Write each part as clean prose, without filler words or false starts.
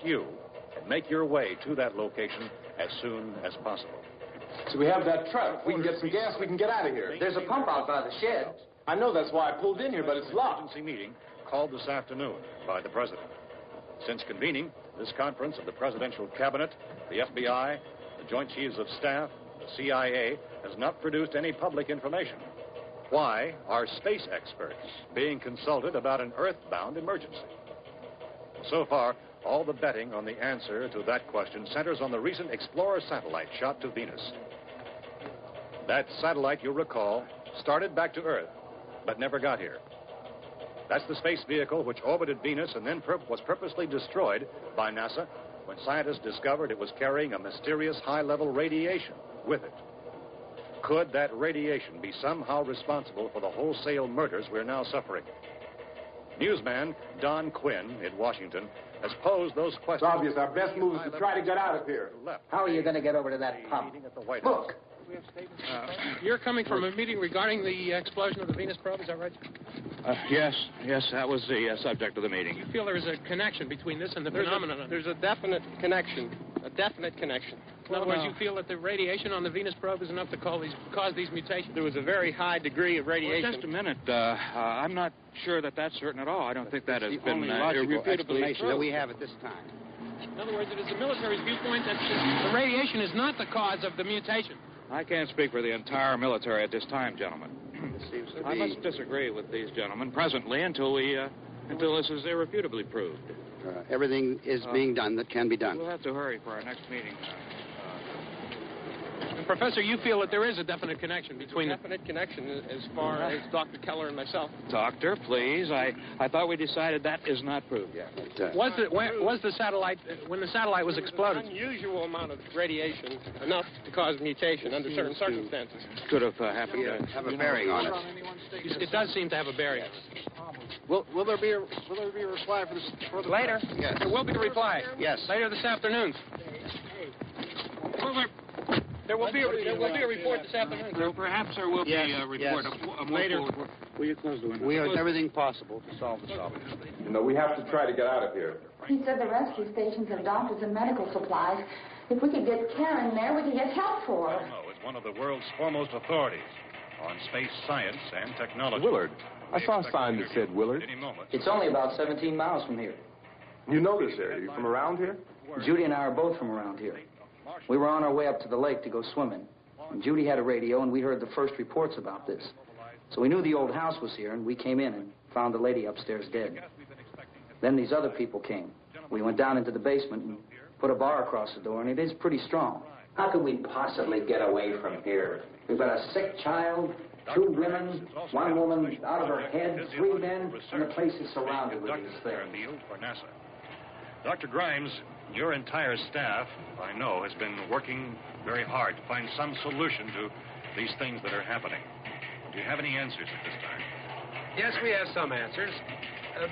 you and make your way to that location as soon as possible. So we have that truck. If we can get some gas, we can get out of here. There's a pump out by the shed. I know, that's why I pulled in here, but it's locked. Emergency meeting called this afternoon by the President. Since convening this conference of the Presidential Cabinet, the FBI, the Joint Chiefs of Staff, the CIA has not produced any public information. Why are space experts being consulted about an earthbound emergency? So far, all the betting on the answer to that question centers on the recent Explorer satellite shot to Venus. That satellite, you'll recall, started back to Earth, but never got here. That's the space vehicle which orbited Venus and then was purposely destroyed by NASA when scientists discovered it was carrying a mysterious high-level radiation with it. Could that radiation be somehow responsible for the wholesale murders we're now suffering? Newsman Don Quinn in Washington has posed those questions. It's obvious our best move is to try to get out of here. How are you going to get over to that pump? Look. You're coming from a meeting regarding the explosion of the Venus probe, is that right? Yes, that was the subject of the meeting. You feel there is a connection between this and the phenomenon? There's a definite connection. In other words, you feel that the radiation on the Venus probe is enough to cause these mutations? There was a very high degree of radiation. Well, just a minute. I'm not sure that that's certain at all. I don't think that has been irrefutably that we have at this time. In other words, it is the military's viewpoint that the radiation is not the cause of the mutation. I can't speak for the entire military at this time, gentlemen. I must disagree with these gentlemen presently until this is irrefutably proved. Everything is being done that can be done. We'll have to hurry for our next meeting. Professor, you feel that there is a definite connection between a definite connection as far as Dr. Keller and myself. Doctor, please. I thought we decided that is not proved yet. Was the satellite, when the satellite was exploded? An unusual amount of radiation, enough to cause mutation under certain circumstances. Could have happened. Have a bearing on it. It does seem to have a bearing. Will there be a reply for the later? Yes. There will be a reply. Yes. Later this afternoon. There will be a report this afternoon. So perhaps there will be a report. Later. Will you close the window? We have everything possible to solve the problem. You know, we have to try to get out of here. He said the rescue stations have doctors and medical supplies. If we could get care in there, we could get help for her. Romero is one of the world's foremost authorities on space science and technology. Willard. I saw a sign that said Willard. It's only about 17 miles from here. You know this area. You from around here? Judy and I are both from around here. We were on our way up to the lake to go swimming. And Judy had a radio, and we heard the first reports about this. So we knew the old house was here, and we came in and found the lady upstairs dead. Then these other people came. We went down into the basement and put a bar across the door, and it is pretty strong. How could we possibly get away from here? We've got a sick child, 2 women, 1 woman out of her head, 3 men, and the place is surrounded with these things. Dr. Grimes, your entire staff, I know, has been working very hard to find some solution to these things that are happening. Do you have any answers at this time? Yes, we have some answers.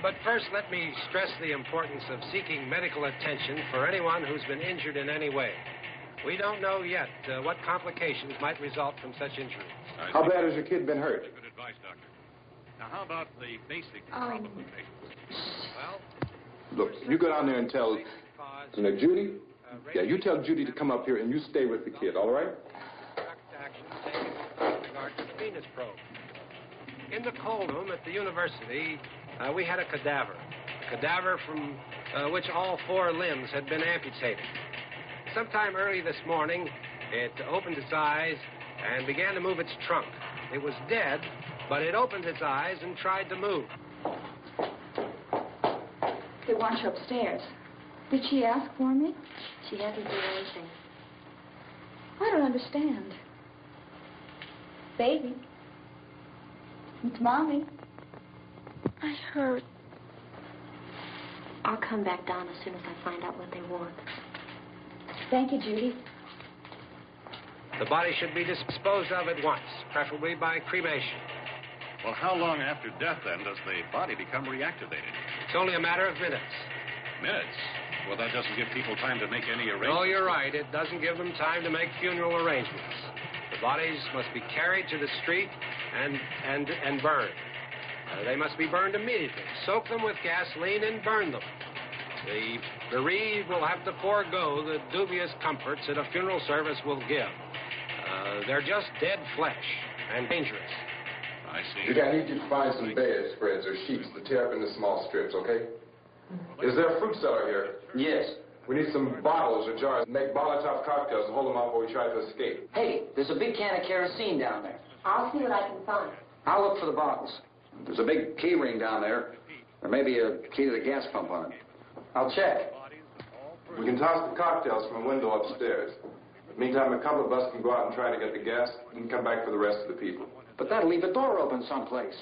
But first, let me stress the importance of seeking medical attention for anyone who's been injured in any way. We don't know yet what complications might result from such injury. How bad has your kid been hurt? Good advice, Doctor. Now, how about the basic problem of patients? Well, look, you go down there and tell, Judy? Yeah, you tell Judy to come up here and you stay with the kid, all right? Action taken with regard to the Venus probe. In the cold room at the university, we had a cadaver from which all 4 limbs had been amputated. Sometime early this morning, it opened its eyes and began to move its trunk. It was dead, but it opened its eyes and tried to move. They want you upstairs. Did she ask for me? She hasn't done anything. I don't understand. Baby. It's Mommy. I heard. I'll come back down as soon as I find out what they want. Thank you, Judy. The body should be disposed of at once, preferably by cremation. Well, how long after death, then, does the body become reactivated? It's only a matter of minutes. Minutes? Well, that doesn't give people time to make any arrangements. No, you're right. It doesn't give them time to make funeral arrangements. The bodies must be carried to the street and burned. They must be burned immediately. Soak them with gasoline and burn them. The bereaved will have to forego the dubious comforts that a funeral service will give. They're just dead flesh and dangerous. I see. Judy, I need you to find some bedspreads or sheets to tear up into small strips, okay? Is there a fruit cellar here? Yes. We need some bottles or jars to make Molotov cocktails and hold them out while we try to escape. Hey, there's a big can of kerosene down there. I'll see what I can find. I'll look for the bottles. There's a big key ring down there. There may be a key to the gas pump on it. I'll check. We can toss the cocktails from a window upstairs. Meantime, a couple of us can go out and try to get the gas and come back for the rest of the people. But that'll leave a door open someplace.